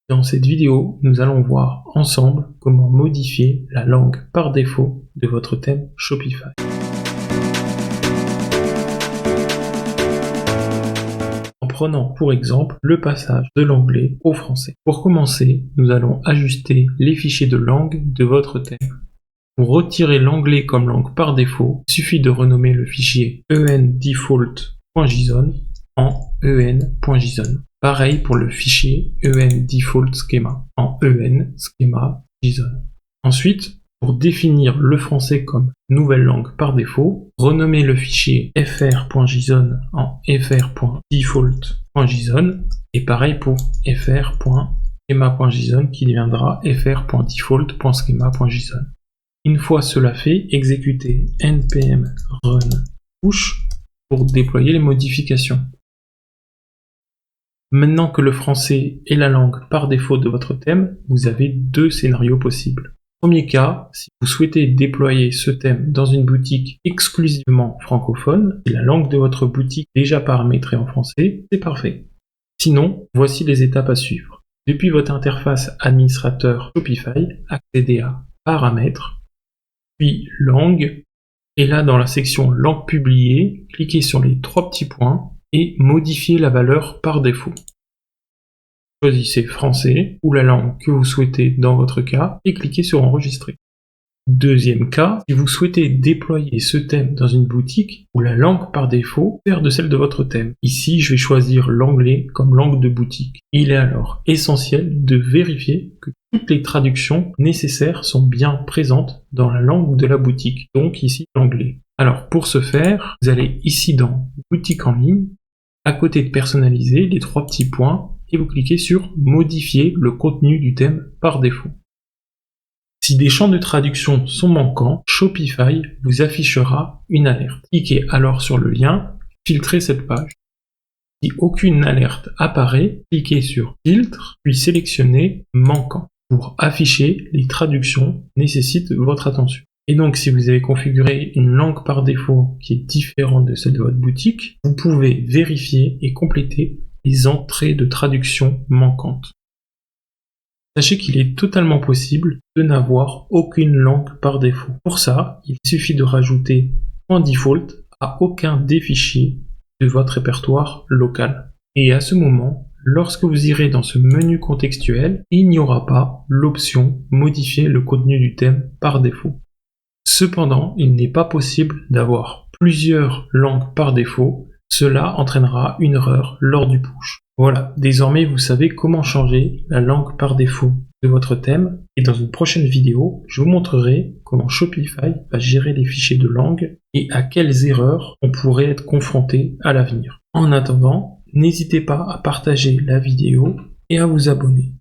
Dans cette vidéo, nous allons voir ensemble comment modifier la langue par défaut de votre thème Shopify. En prenant pour exemple le passage de l'anglais au français. Pour commencer, nous allons ajuster les fichiers de langue de votre thème. Pour retirer l'anglais comme langue par défaut, il suffit de renommer le fichier endefault.json en en.json. Pareil pour le fichier endefaultschema en en.schema.json. Ensuite, pour définir le français comme nouvelle langue par défaut, renommez le fichier fr.json en fr.default.json et pareil pour fr.schema.json qui deviendra fr.default.schema.json. Une fois cela fait, exécutez npm run push pour déployer les modifications. Maintenant que le français est la langue par défaut de votre thème, vous avez deux scénarios possibles. Premier cas, si vous souhaitez déployer ce thème dans une boutique exclusivement francophone, et la langue de votre boutique déjà paramétrée en français, c'est parfait. Sinon, voici les étapes à suivre. Depuis votre interface administrateur Shopify, accédez à Paramètres, puis Langue, et là dans la section Langue publiée, cliquez sur les trois petits points et modifiez la valeur par défaut. Choisissez français ou la langue que vous souhaitez dans votre cas et cliquez sur enregistrer. Deuxième cas, si vous souhaitez déployer ce thème dans une boutique où la langue par défaut diffère de celle de votre thème. Ici, je vais choisir l'anglais comme langue de boutique. Il est alors essentiel de vérifier que toutes les traductions nécessaires sont bien présentes dans la langue de la boutique, donc ici l'anglais. Alors pour ce faire, vous allez ici dans Boutique en ligne, à côté de personnaliser, les trois petits points, et vous cliquez sur modifier le contenu du thème par défaut. Si des champs de traduction sont manquants, Shopify vous affichera une alerte. Cliquez alors sur le lien, filtrez cette page. Si aucune alerte apparaît, cliquez sur filtre, puis sélectionnez manquant pour afficher les traductions nécessitent votre attention. Et donc, si vous avez configuré une langue par défaut qui est différente de celle de votre boutique, vous pouvez vérifier et compléter les entrées de traduction manquantes. Sachez qu'il est totalement possible de n'avoir aucune langue par défaut. Pour ça, il suffit de rajouter .default à aucun des fichiers de votre répertoire local. Et à ce moment, lorsque vous irez dans ce menu contextuel, il n'y aura pas l'option modifier le contenu du thème par défaut. Cependant, il n'est pas possible d'avoir plusieurs langues par défaut, cela entraînera une erreur lors du push. Voilà, désormais vous savez comment changer la langue par défaut de votre thème, et dans une prochaine vidéo, je vous montrerai comment Shopify va gérer les fichiers de langue et à quelles erreurs on pourrait être confronté à l'avenir. En attendant, n'hésitez pas à partager la vidéo et à vous abonner.